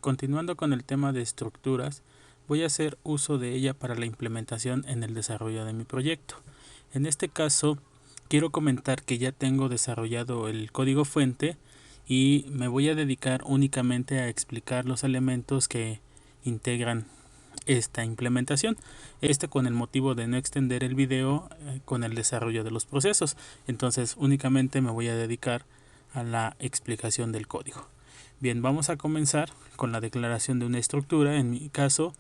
continuando con el tema de estructuras, voy a hacer uso de ella para la implementación en el desarrollo de mi proyecto. En este caso, quiero comentar que ya tengo desarrollado el código fuente y me voy a dedicar únicamente a explicar los elementos que integran esta implementación. Con el motivo de no extender el video con el desarrollo de los procesos. Entonces únicamente me voy a dedicar a la explicación del código. Bien, vamos a comenzar con la declaración de una estructura. En mi caso,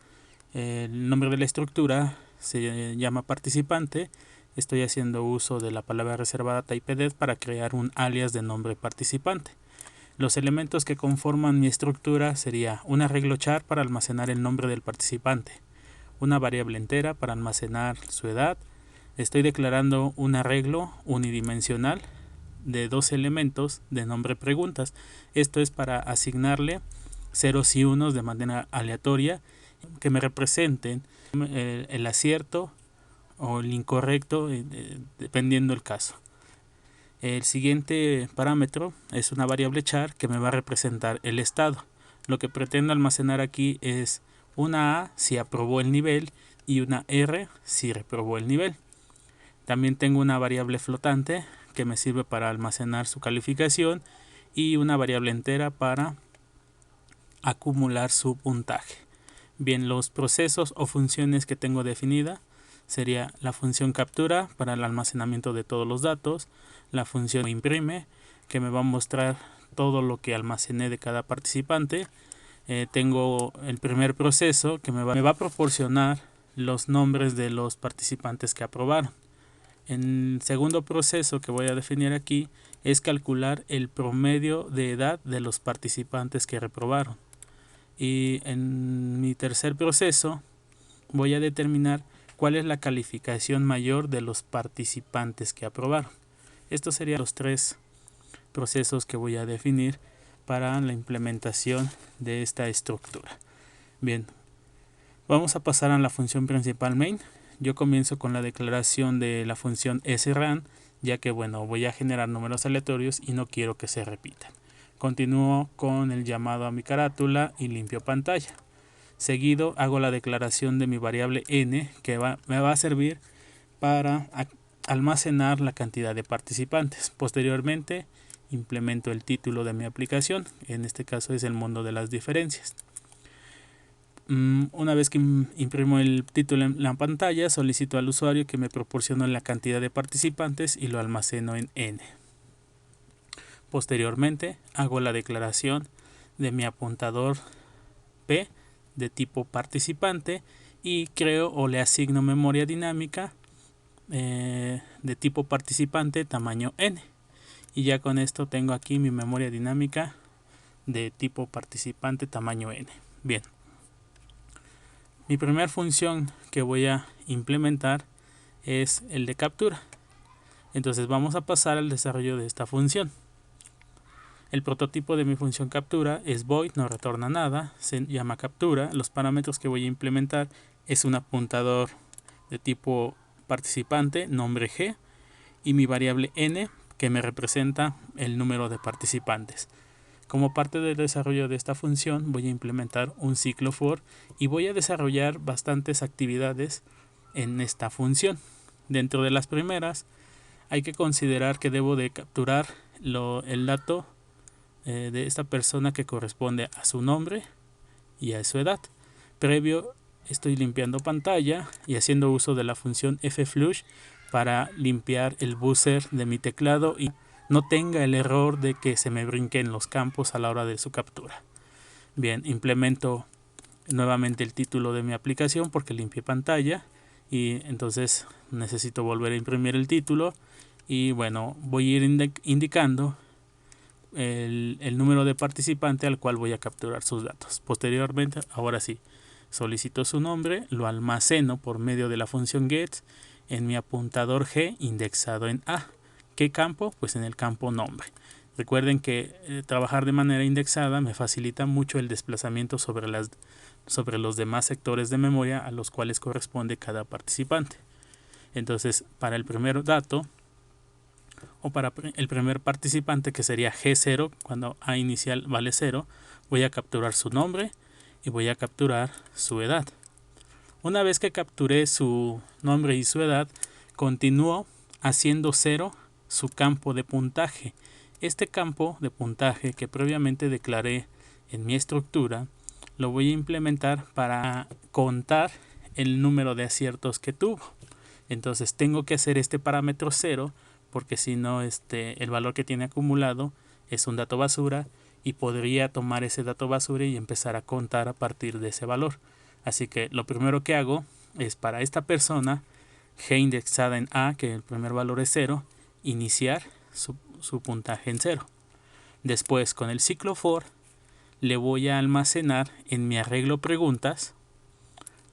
el nombre de la estructura se llama participante. Estoy haciendo uso de la palabra reservada typedef para crear un alias de nombre participante. Los elementos que conforman mi estructura sería un arreglo char para almacenar el nombre del participante, una variable entera para almacenar su edad. Estoy declarando un arreglo unidimensional de dos elementos de nombre preguntas. Esto es para asignarle ceros y unos de manera aleatoria que me representen el acierto o el incorrecto dependiendo el caso. El siguiente parámetro es una variable char que me va a representar el estado. Lo que pretendo almacenar aquí es una A si aprobó el nivel y una R si reprobó el nivel. También tengo una variable flotante que me sirve para almacenar su calificación y una variable entera para acumular su puntaje. Bien, los procesos o funciones que tengo definida sería la función captura para el almacenamiento de todos los datos, la función imprime que me va a mostrar todo lo que almacené de cada participante. Tengo el primer proceso que me va a proporcionar los nombres de los participantes que aprobaron. El segundo proceso que voy a definir aquí es calcular el promedio de edad de los participantes que reprobaron. Y en mi tercer proceso voy a determinar cuál es la calificación mayor de los participantes que aprobaron. Estos serían los tres procesos que voy a definir para la implementación de esta estructura. Bien, vamos a pasar a la función principal main. Yo comienzo con la declaración de la función srun, ya que voy a generar números aleatorios y no quiero que se repitan. Continúo con el llamado a mi carátula y limpio pantalla. Seguido hago la declaración de mi variable n que me va a servir para almacenar la cantidad de participantes. Posteriormente implemento el título de mi aplicación, en este caso es el mundo de las diferencias. Una vez que imprimo el título en la pantalla, solicito al usuario que me proporcione la cantidad de participantes y lo almaceno en n. Posteriormente hago la declaración de mi apuntador p de tipo participante y creo o le asigno memoria dinámica de tipo participante tamaño n, y ya con esto tengo aquí mi memoria dinámica de tipo participante tamaño n. Bien, mi primera función que voy a implementar es el de captura. Entonces vamos a pasar al desarrollo de esta función. El prototipo de mi función captura es void, no retorna nada, se llama captura. Los parámetros que voy a implementar es un apuntador de tipo participante, nombre g, y mi variable n que me representa el número de participantes. Como parte del desarrollo de esta función voy a implementar un ciclo for y voy a desarrollar bastantes actividades en esta función. Dentro de las primeras hay que considerar que debo de capturar el dato de esta persona que corresponde a su nombre y a su edad. Previo estoy limpiando pantalla y haciendo uso de la función fflush para limpiar el buzzer de mi teclado y no tenga el error de que se me brinquen los campos a la hora de su captura. Bien, implemento nuevamente el título de mi aplicación porque limpié pantalla y entonces necesito volver a imprimir el título y voy a ir indicando el número de participante al cual voy a capturar sus datos. Posteriormente, ahora sí, solicito su nombre, lo almaceno por medio de la función get en mi apuntador g indexado en a. ¿Qué campo? Pues en el campo nombre. Recuerden que trabajar de manera indexada me facilita mucho el desplazamiento sobre los demás sectores de memoria a los cuales corresponde cada participante. Entonces, para el primer dato o para el primer participante, que sería G0 cuando A inicial vale 0, Voy a capturar su nombre y voy a capturar su edad. Una vez que capturé su nombre y su edad, continúo haciendo 0 su campo de puntaje. Este campo de puntaje que previamente declaré en mi estructura, lo voy a implementar para contar el número de aciertos que tuvo. Entonces tengo que hacer este parámetro 0 porque si no el valor que tiene acumulado es un dato basura y podría tomar ese dato basura y empezar a contar a partir de ese valor. Así que lo primero que hago es para esta persona G indexada en A, que el primer valor es 0, iniciar su puntaje en 0. Después con el ciclo for le voy a almacenar en mi arreglo preguntas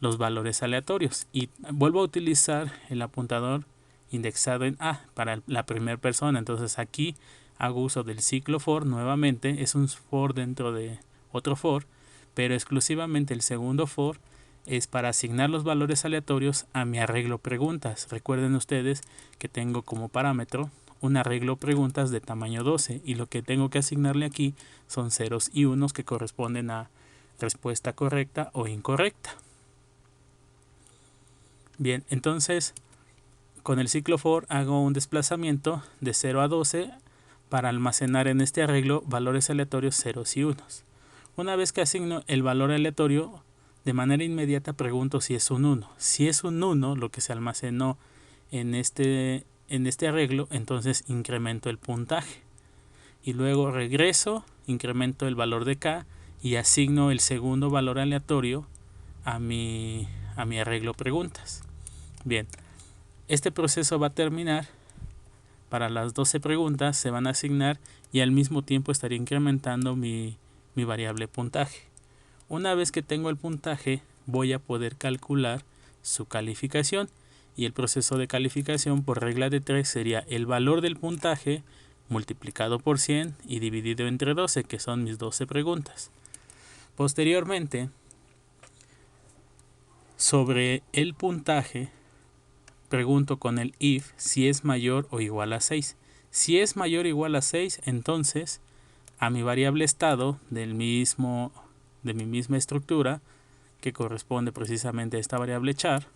los valores aleatorios y vuelvo a utilizar el apuntador indexado en A para la primera persona. Entonces aquí hago uso del ciclo for nuevamente, es un for dentro de otro for, pero exclusivamente el segundo for es para asignar los valores aleatorios a mi arreglo preguntas. Recuerden ustedes que tengo como parámetro un arreglo preguntas de tamaño 12 y lo que tengo que asignarle aquí son ceros y unos que corresponden a respuesta correcta o incorrecta. Bien, entonces con el ciclo for hago un desplazamiento de 0 a 12 para almacenar en este arreglo valores aleatorios ceros y unos. Una vez que asigno el valor aleatorio, de manera inmediata pregunto si es un 1. Si es un 1 lo que se almacenó en este arreglo, entonces incremento el puntaje. Y luego regreso, incremento el valor de K y asigno el segundo valor aleatorio a mi arreglo preguntas. Bien, este proceso va a terminar. Para las 12 preguntas se van a asignar y al mismo tiempo estaría incrementando mi variable puntaje. Una vez que tengo el puntaje, voy a poder calcular su calificación y el proceso de calificación por regla de 3 sería el valor del puntaje multiplicado por 100 y dividido entre 12, que son mis 12 preguntas. Posteriormente, sobre el puntaje, pregunto con el if si es mayor o igual a 6. Si es mayor o igual a 6, entonces a mi variable estado de mi misma estructura, que corresponde precisamente a esta variable char,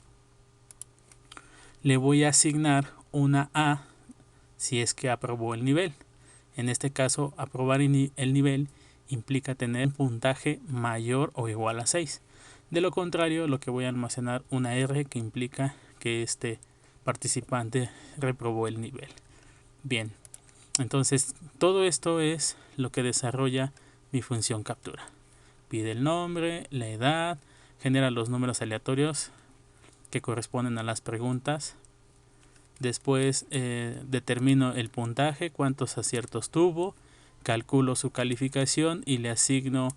le voy a asignar una A si es que aprobó el nivel. En este caso, aprobar el nivel implica tener un puntaje mayor o igual a 6. De lo contrario, lo que voy a almacenar una R que implica que este participante reprobó el nivel. Bien, entonces todo esto es lo que desarrolla mi función captura. Pide el nombre, la edad, genera los números aleatorios que corresponden a las preguntas. Después determino el puntaje, cuántos aciertos tuvo, calculo su calificación y le asigno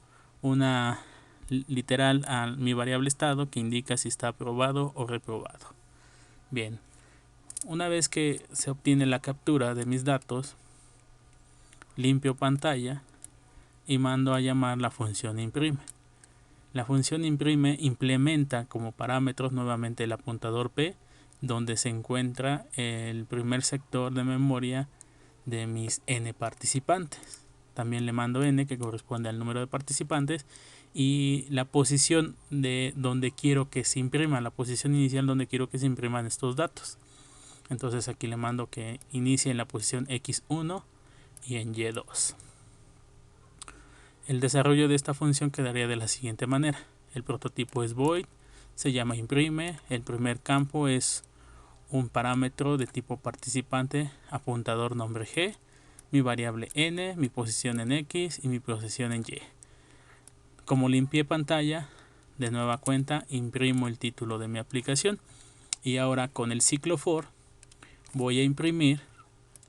una literal a mi variable estado que indica si está aprobado o reprobado. Bien, una vez que se obtiene la captura de mis datos, limpio pantalla y mando a llamar la función imprime. La función imprime implementa como parámetros nuevamente el apuntador P, donde se encuentra el primer sector de memoria de mis n participantes. También le mando n, que corresponde al número de participantes, y la posición de donde quiero que se imprima, la posición inicial donde quiero que se impriman estos datos. Entonces aquí le mando que inicie en la posición X1 y en Y2. El desarrollo de esta función quedaría de la siguiente manera. El prototipo es void, se llama imprime, el primer campo es un parámetro de tipo participante, apuntador nombre G, mi variable n, mi posición en X y mi posición en Y. Como limpié pantalla, de nueva cuenta imprimo el título de mi aplicación y ahora con el ciclo for voy a imprimir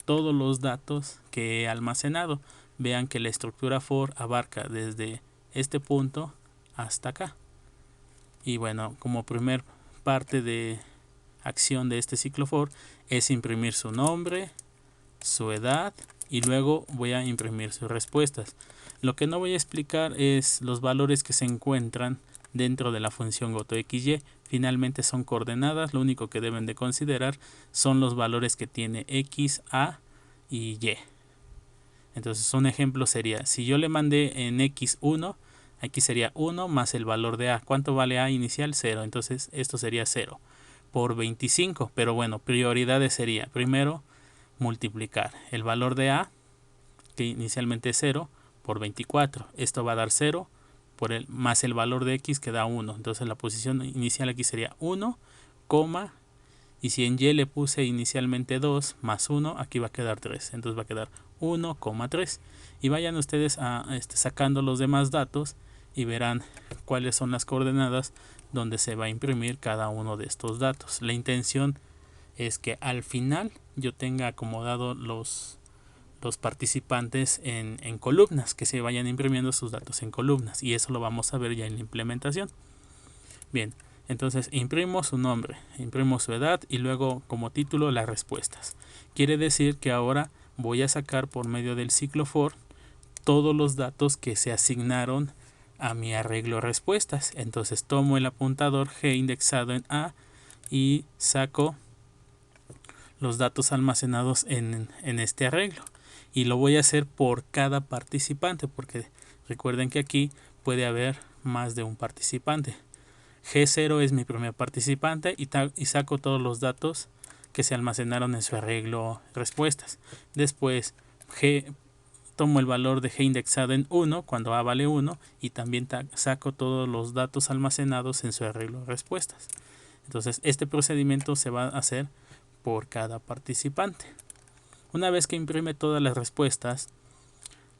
todos los datos que he almacenado. Vean que la estructura for abarca desde este punto hasta acá. Y bueno, como primer parte de acción de este ciclo for es imprimir su nombre, su edad y luego voy a imprimir sus respuestas. Lo que no voy a explicar es los valores que se encuentran dentro de la función gotoxy. Finalmente son coordenadas, lo único que deben de considerar son los valores que tiene x, a y y. Entonces un ejemplo sería, si yo le mandé en X 1, aquí sería 1 más el valor de A. ¿Cuánto vale A inicial? 0. Entonces esto sería 0 por 25. Pero bueno, prioridades sería primero multiplicar el valor de A, que inicialmente es 0, por 24. Esto va a dar 0 más el valor de X, que da 1. Entonces la posición inicial aquí sería 1, y si en Y le puse inicialmente 2 más 1, aquí va a quedar 3. Entonces va a quedar 1,3. Y vayan ustedes sacando los demás datos y verán cuáles son las coordenadas donde se va a imprimir cada uno de estos datos. La intención es que al final yo tenga acomodado los participantes en columnas, que se vayan imprimiendo sus datos en columnas, y eso lo vamos a ver ya en la implementación. Bien, entonces imprimo su nombre, imprimo su edad y luego como título las respuestas. Quiere decir que ahora voy a sacar por medio del ciclo for todos los datos que se asignaron a mi arreglo respuestas. Entonces tomo el apuntador G indexado en A y saco los datos almacenados en este arreglo, y lo voy a hacer por cada participante, porque recuerden que aquí puede haber más de un participante. G0 es mi primer participante y saco todos los datos que se almacenaron en su arreglo respuestas. Después tomo el valor de G indexado en 1 cuando A vale 1 y también saco todos los datos almacenados en su arreglo respuestas. Entonces este procedimiento se va a hacer por cada participante. Una vez que imprime todas las respuestas,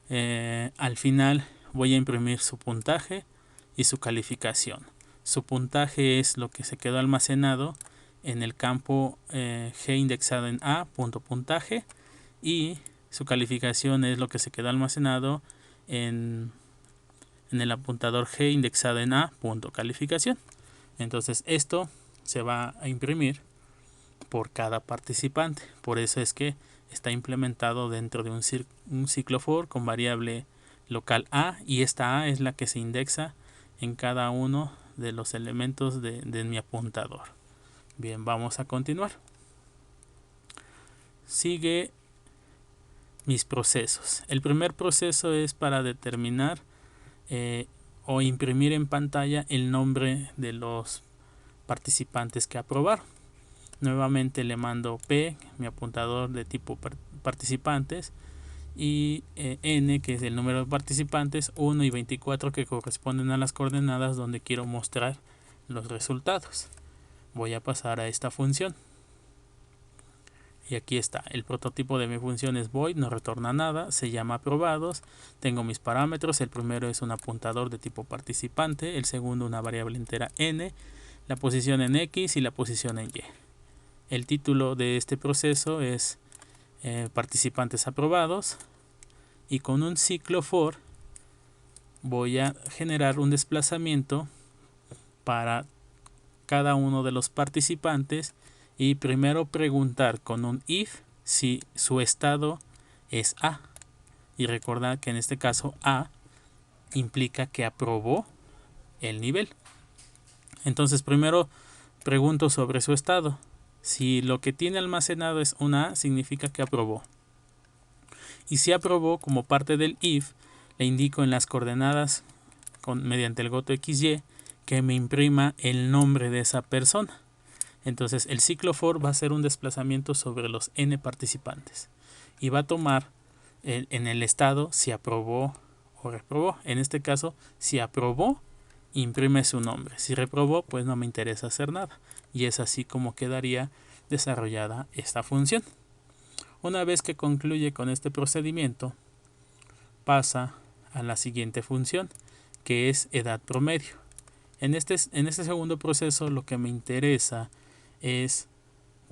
al final voy a imprimir su puntaje y su calificación. Su puntaje es lo que se quedó almacenado en el campo G indexado en A, punto puntaje, y su calificación es lo que se quedó almacenado en el apuntador G indexado en A, punto calificación. Entonces esto se va a imprimir por cada participante. Por eso es que está implementado dentro de un ciclo for con variable local A, y esta A es la que se indexa en cada uno de los elementos de mi apuntador. Bien, vamos a continuar. Sigue mis procesos. El primer proceso es para determinar o imprimir en pantalla el nombre de los participantes que aprobaron. Nuevamente le mando P, mi apuntador de tipo participantes, y N, que es el número de participantes, 1 y 24, que corresponden a las coordenadas donde quiero mostrar los resultados. Voy a pasar a esta función. Y aquí está, el prototipo de mi función es void, no retorna nada, se llama aprobados. Tengo mis parámetros, el primero es un apuntador de tipo participante, el segundo una variable entera N, la posición en X y la posición en Y. El título de este proceso es participantes aprobados, y con un ciclo for voy a generar un desplazamiento para cada uno de los participantes y primero preguntar con un if si su estado es A, y recordar que en este caso A implica que aprobó el nivel. Entonces primero pregunto sobre su estado. Si lo que tiene almacenado es una A, significa que aprobó. Y si aprobó, como parte del if, le indico en las coordenadas mediante el goto xy que me imprima el nombre de esa persona. Entonces el ciclo for va a hacer un desplazamiento sobre los n participantes y va a tomar en el estado si aprobó o reprobó. En este caso, si aprobó, imprime su nombre. Si reprobó, pues no me interesa hacer nada. Y es así como quedaría desarrollada esta función. Una vez que concluye con este procedimiento, pasa a la siguiente función, que es edad promedio. En este segundo proceso lo que me interesa es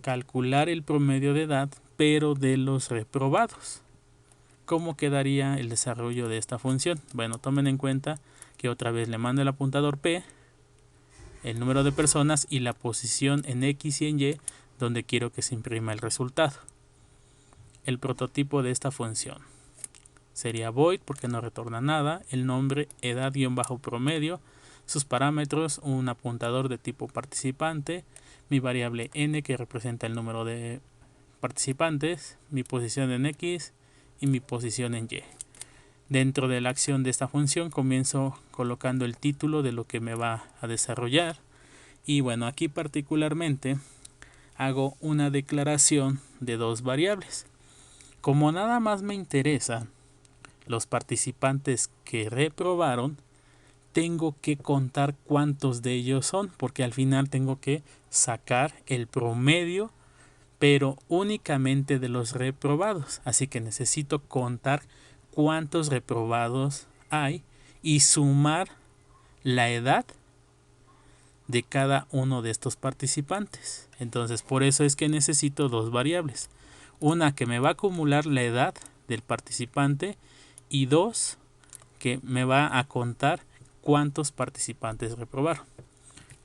calcular el promedio de edad, pero de los reprobados. ¿Cómo quedaría el desarrollo de esta función? Bueno, tomen en cuenta que otra vez le mando el apuntador P, el número de personas y la posición en X y en Y donde quiero que se imprima el resultado. El prototipo de esta función sería void porque no retorna nada, el nombre edad-promedio, sus parámetros, un apuntador de tipo participante, mi variable n que representa el número de participantes, mi posición en X y mi posición en Y. Dentro de la acción de esta función comienzo colocando el título de lo que me va a desarrollar. Y bueno, aquí particularmente hago una declaración de dos variables. Como nada más me interesa los participantes que reprobaron, tengo que contar cuántos de ellos son, porque al final tengo que sacar el promedio, pero únicamente de los reprobados. Así que necesito contar cuántos reprobados hay y sumar la edad de cada uno de estos participantes. Entonces, por eso es que necesito dos variables. Una que me va a acumular la edad del participante y dos que me va a contar cuántos participantes reprobaron.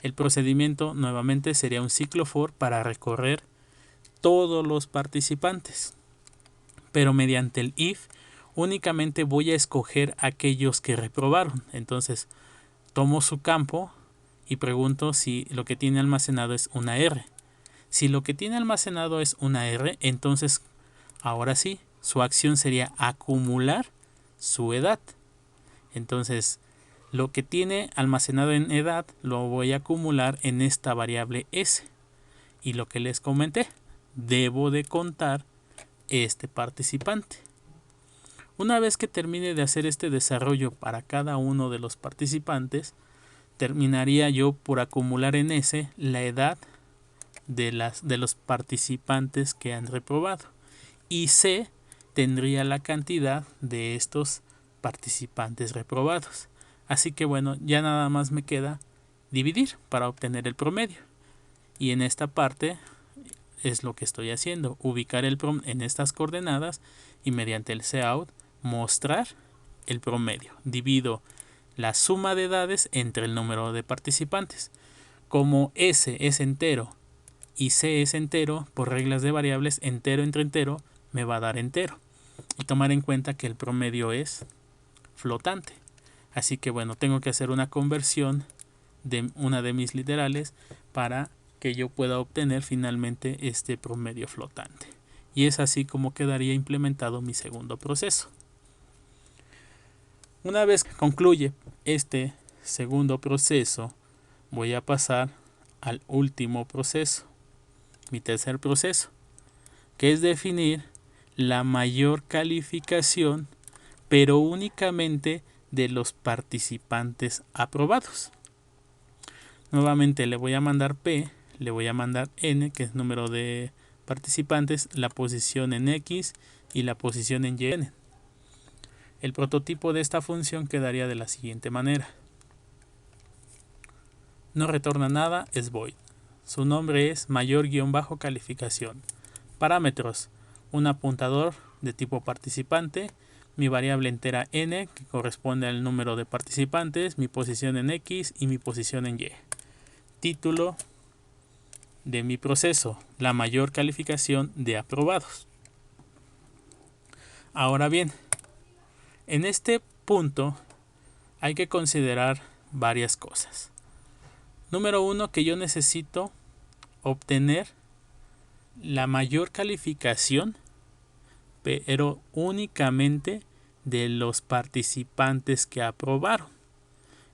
El procedimiento nuevamente sería un ciclo for para recorrer todos los participantes, pero mediante el if únicamente voy a escoger aquellos que reprobaron. Entonces tomo su campo y pregunto si lo que tiene almacenado es una R. Si lo que tiene almacenado es una R, entonces ahora sí, su acción sería acumular su edad. Entonces, lo que tiene almacenado en edad lo voy a acumular en esta variable S. Y lo que les comenté, debo de contar este participante. Una vez que termine de hacer este desarrollo para cada uno de los participantes, terminaría yo por acumular en S la edad de los participantes que han reprobado. Y C tendría la cantidad de estos participantes reprobados. Así que bueno, ya nada más me queda dividir para obtener el promedio. Y en esta parte es lo que estoy haciendo, ubicar el promedio en estas coordenadas y mediante el cout mostrar el promedio. Divido la suma de edades entre el número de participantes. Como S es entero y C es entero, por reglas de variables, entero entre entero me va a dar entero. Y tomar en cuenta que el promedio es flotante. Así que bueno, tengo que hacer una conversión de una de mis literales para que yo pueda obtener finalmente este promedio flotante. Y es así como quedaría implementado mi segundo proceso. Una vez que concluye este segundo proceso, voy a pasar al último proceso, mi tercer proceso, que es definir la mayor calificación, pero únicamente de los participantes aprobados. Nuevamente le voy a mandar P, le voy a mandar N, que es número de participantes, la posición en X y la posición en Y. El prototipo de esta función quedaría de la siguiente manera. No retorna nada, es void. Su nombre es mayor-calificación. Parámetros: un apuntador de tipo participante, mi variable entera n, que corresponde al número de participantes, mi posición en X y mi posición en Y. Título de mi proceso: la mayor calificación de aprobados. Ahora bien, en este punto hay que considerar varias cosas. Número uno, que yo necesito obtener la mayor calificación, pero únicamente de los participantes que aprobaron.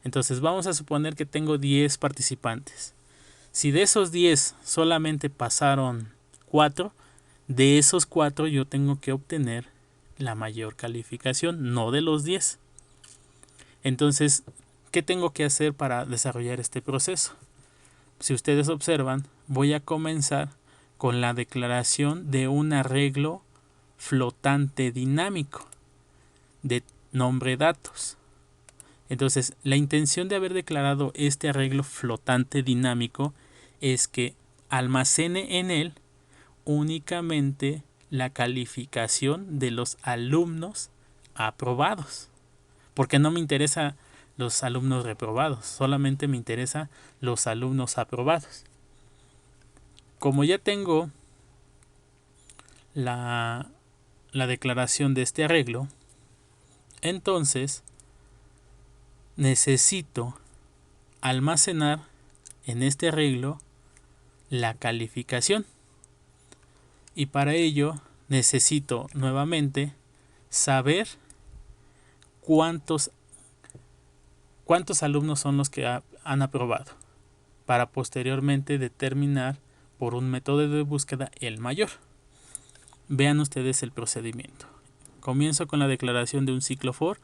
Entonces vamos a suponer que tengo 10 participantes. Si de esos 10 solamente pasaron 4, de esos 4 yo tengo que obtener la mayor calificación, no de los 10. Entonces, ¿qué tengo que hacer para desarrollar este proceso? Si ustedes observan, voy a comenzar con la declaración de un arreglo flotante dinámico de nombre datos. Entonces, la intención de haber declarado este arreglo flotante dinámico es que almacene en él únicamente la calificación de los alumnos aprobados, porque no me interesa los alumnos reprobados, solamente me interesa los alumnos aprobados. Como ya tengo la declaración de este arreglo, entonces necesito almacenar en este arreglo la calificación, y para ello necesito nuevamente saber cuántos alumnos son los que han aprobado, para posteriormente determinar por un método de búsqueda el mayor. Vean ustedes el procedimiento. Comienzo con la declaración de un ciclo for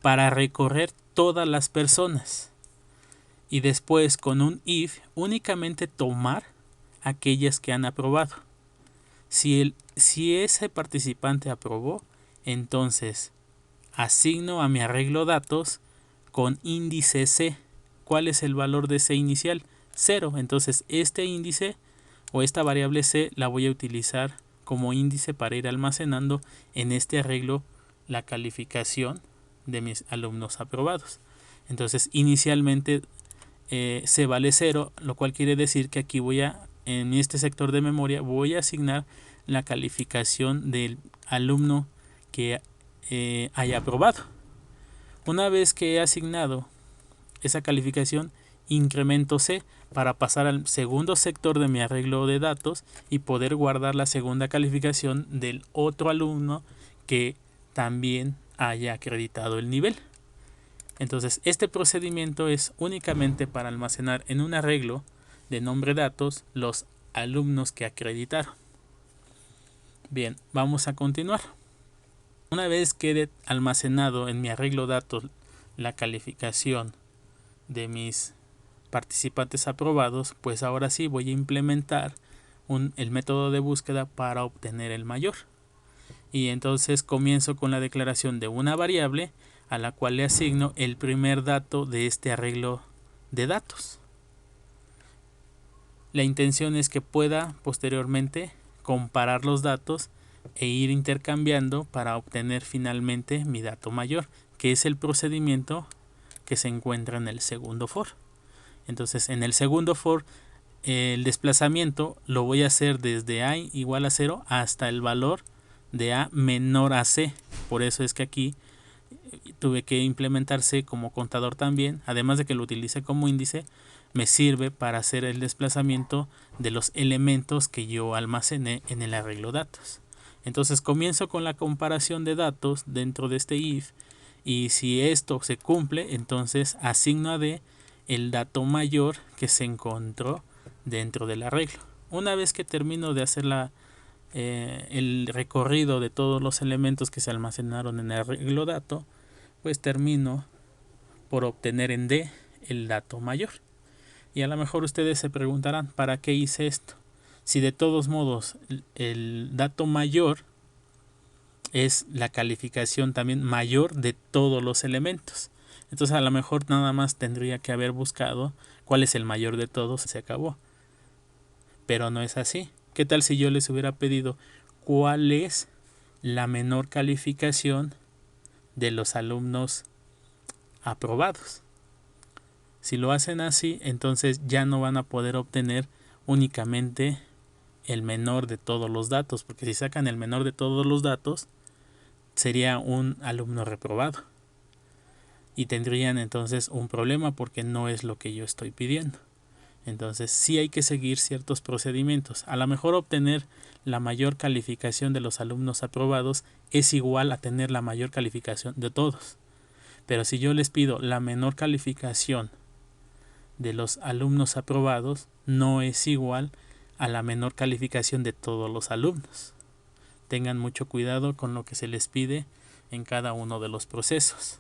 para recorrer todas las personas, y después con un if únicamente tomar aquellas que han aprobado. Si ese participante aprobó, entonces asigno a mi arreglo datos con índice C. ¿Cuál es el valor de C inicial? 0. Entonces este índice o esta variable C la voy a utilizar como índice para ir almacenando en este arreglo la calificación de mis alumnos aprobados. Entonces inicialmente C vale 0, lo cual quiere decir que aquí en este sector de memoria voy a asignar la calificación del alumno que haya aprobado. Una vez que he asignado esa calificación, incremento C para pasar al segundo sector de mi arreglo de datos y poder guardar la segunda calificación del otro alumno que también haya acreditado el nivel. Entonces este procedimiento es únicamente para almacenar en un arreglo de nombre datos los alumnos que acreditaron. Bien, vamos a continuar. Una vez quede almacenado en mi arreglo datos la calificación de mis participantes aprobados, pues ahora sí voy a implementar el método de búsqueda para obtener el mayor. Y entonces comienzo con la declaración de una variable a la cual le asigno el primer dato de este arreglo de datos. La intención es que pueda posteriormente comparar los datos e ir intercambiando para obtener finalmente mi dato mayor, que es el procedimiento que se encuentra en el segundo for. Entonces en el segundo for el desplazamiento lo voy a hacer desde a igual a 0 hasta el valor de a menor a c. Por eso es que aquí tuve que implementar C como contador también, además de que lo utilice como índice, me sirve para hacer el desplazamiento de los elementos que yo almacené en el arreglo datos. Entonces comienzo con la comparación de datos dentro de este if, y si esto se cumple, entonces asigno a D el dato mayor que se encontró dentro del arreglo. Una vez que termino de hacer el recorrido de todos los elementos que se almacenaron en el arreglo dato, pues termino por obtener en D el dato mayor. Y a lo mejor ustedes se preguntarán, ¿para qué hice esto? Si de todos modos el dato mayor es la calificación también mayor de todos los elementos. Entonces a lo mejor nada más tendría que haber buscado cuál es el mayor de todos, se acabó. Pero no es así. ¿Qué tal si yo les hubiera pedido cuál es la menor calificación de los alumnos aprobados? Si lo hacen así, entonces ya no van a poder obtener únicamente el menor de todos los datos, porque si sacan el menor de todos los datos, sería un alumno reprobado. Y tendrían entonces un problema porque no es lo que yo estoy pidiendo. Entonces sí hay que seguir ciertos procedimientos. A lo mejor obtener la mayor calificación de los alumnos aprobados es igual a tener la mayor calificación de todos. Pero si yo les pido la menor calificación de los alumnos aprobados, no es igual a la menor calificación de todos los alumnos. Tengan mucho cuidado con lo que se les pide en cada uno de los procesos.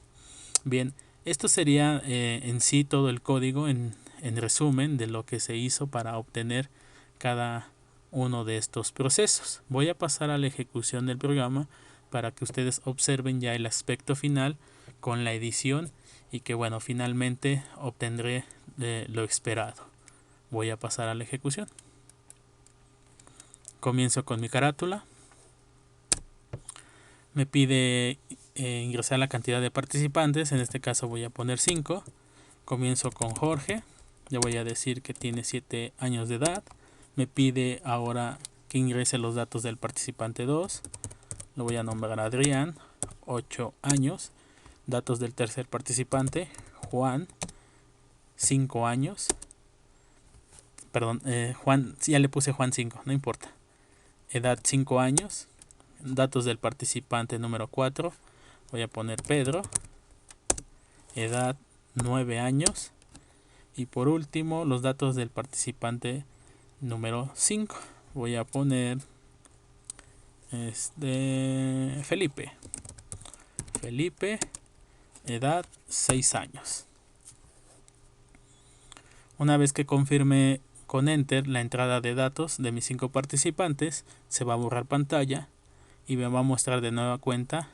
Bien, esto sería en sí todo el código en resumen de lo que se hizo para obtener cada uno de estos procesos. Voy a pasar a la ejecución del programa para que ustedes observen ya el aspecto final con la edición y que bueno, finalmente obtendré lo esperado. Voy a pasar a la ejecución. Comienzo con mi carátula. Me pide ingresar la cantidad de participantes, en este caso voy a poner 5. Comienzo con Jorge, le voy a decir que tiene 7 años de edad. Me pide ahora que ingrese los datos del participante 2. Lo voy a nombrar Adrián, 8 años. Datos del tercer participante, Juan, 5 años. Perdón, Juan, ya le puse Juan 5, no importa. Edad 5 años. datos del participante número 4, voy a poner Pedro, edad 9 años, y por último los datos del participante número 5, voy a poner Felipe, edad 6 años. Una vez que confirme con Enter la entrada de datos de mis 5 participantes, se va a borrar pantalla y me va a mostrar de nueva cuenta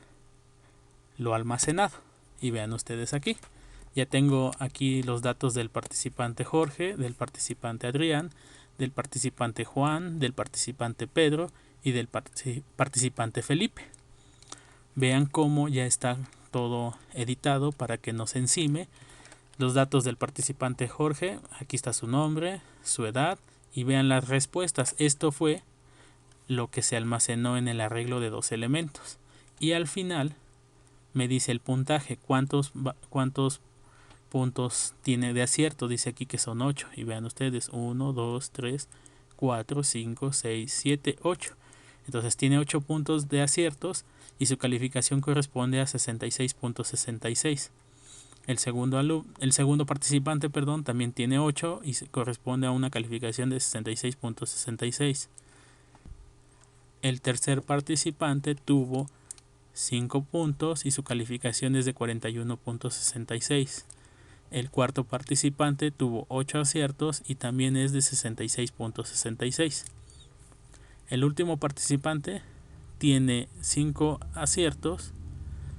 lo almacenado. Y vean ustedes aquí, ya tengo aquí los datos del participante Jorge, del participante Adrián, del participante Juan, del participante Pedro y del participante Felipe. Vean cómo ya está todo editado para que no se encime. Los datos del participante Jorge, aquí está su nombre, su edad, y vean las respuestas. Esto fue lo que se almacenó en el arreglo de 2 elementos. Y al final me dice el puntaje, cuántos puntos tiene de acierto. Dice aquí que son 8. Y vean ustedes, 1, 2, 3, 4, 5, 6, 7, 8. Entonces tiene 8 puntos de aciertos y su calificación corresponde a 66.66. El segundo participante, también tiene 8 y corresponde a una calificación de 66.66. El tercer participante tuvo 5 puntos y su calificación es de 41.66. El cuarto participante tuvo 8 aciertos y también es de 66.66. El último participante tiene 5 aciertos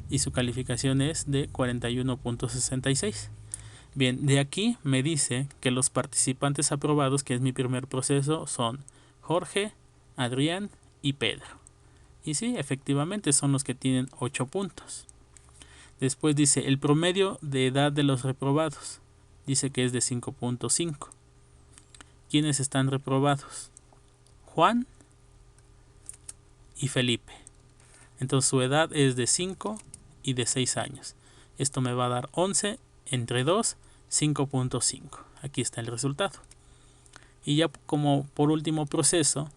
y su calificación es de 41.66. Bien, de aquí me dice que los participantes aprobados, que es mi primer proceso, son Jorge, Adrián y Pedro. Y sí, efectivamente son los que tienen 8 puntos. Después dice el promedio de edad de los reprobados. Dice que es de 5.5. ¿Quiénes están reprobados? Juan y Felipe. Entonces su edad es de 5 y de 6 años. Esto me va a dar 11 entre 2, 5.5. Aquí está el resultado. Y ya como por último proceso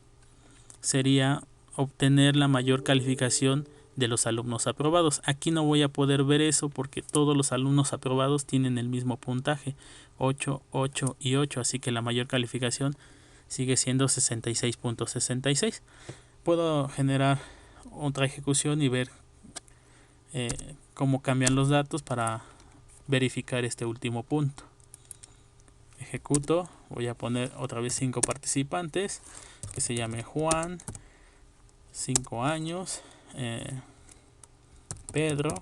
sería obtener la mayor calificación de los alumnos aprobados. Aquí no voy a poder ver eso porque todos los alumnos aprobados tienen el mismo puntaje, 8, 8 y 8, así que la mayor calificación sigue siendo 66.66. Puedo generar otra ejecución y ver cómo cambian los datos para verificar este último punto. Ejecuto, voy a poner otra vez 5 participantes, que se llame Juan, 5 años, Pedro,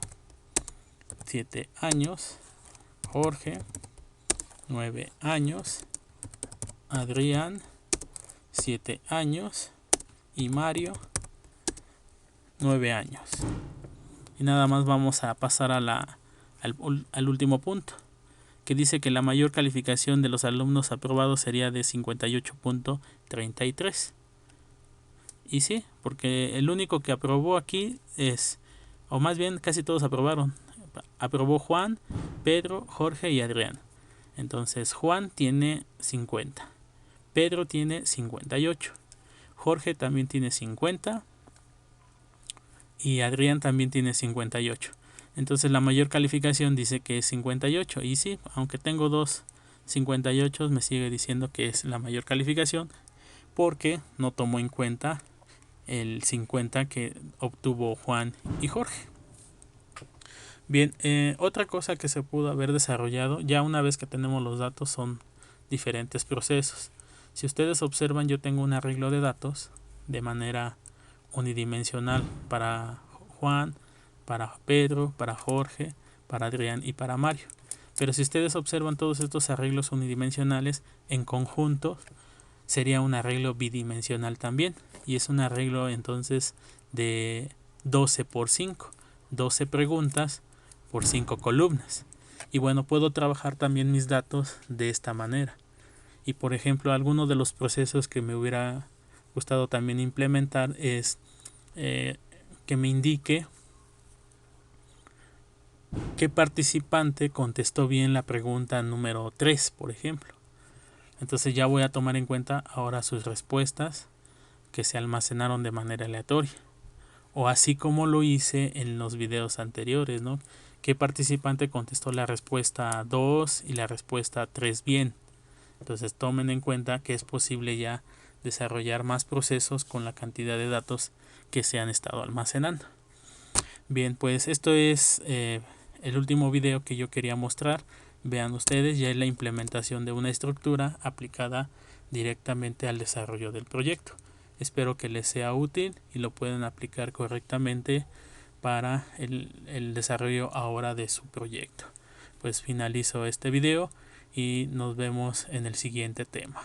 7 años, Jorge, 9 años, Adrián, 7 años y Mario, 9 años. Y nada más vamos a pasar a al último punto, que dice que la mayor calificación de los alumnos aprobados sería de 58.33. Y sí, porque el único que aprobó aquí es, o más bien casi todos aprobaron. Aprobó Juan, Pedro, Jorge y Adrián. Entonces Juan tiene 50, Pedro tiene 58, Jorge también tiene 50 y Adrián también tiene 58. Entonces la mayor calificación dice que es 58. Y sí, aunque tengo dos 58, me sigue diciendo que es la mayor calificación porque no tomó en cuenta el 50 que obtuvo Juan y Jorge. Bien, otra cosa que se pudo haber desarrollado, ya una vez que tenemos los datos, son diferentes procesos. Si ustedes observan, yo tengo un arreglo de datos de manera unidimensional para Juan, para Pedro, para Jorge, para Adrián y para Mario. Pero si ustedes observan todos estos arreglos unidimensionales en conjunto, sería un arreglo bidimensional también. Y es un arreglo entonces de 12 por 5, 12 preguntas por 5 columnas. Y bueno, puedo trabajar también mis datos de esta manera. Y por ejemplo, alguno de los procesos que me hubiera gustado también implementar es que me indique qué participante contestó bien la pregunta número 3, por ejemplo. Entonces ya voy a tomar en cuenta ahora sus respuestas que se almacenaron de manera aleatoria. o así como lo hice en los videos anteriores, ¿no? ¿Qué participante contestó la respuesta 2 y la respuesta 3 bien? Entonces tomen en cuenta que es posible ya desarrollar más procesos con la cantidad de datos que se han estado almacenando. Bien, pues esto es el último video que yo quería mostrar. Vean ustedes, ya es la implementación de una estructura aplicada directamente al desarrollo del proyecto. Espero que les sea útil y lo puedan aplicar correctamente para el desarrollo ahora de su proyecto. Pues finalizo este video y nos vemos en el siguiente tema.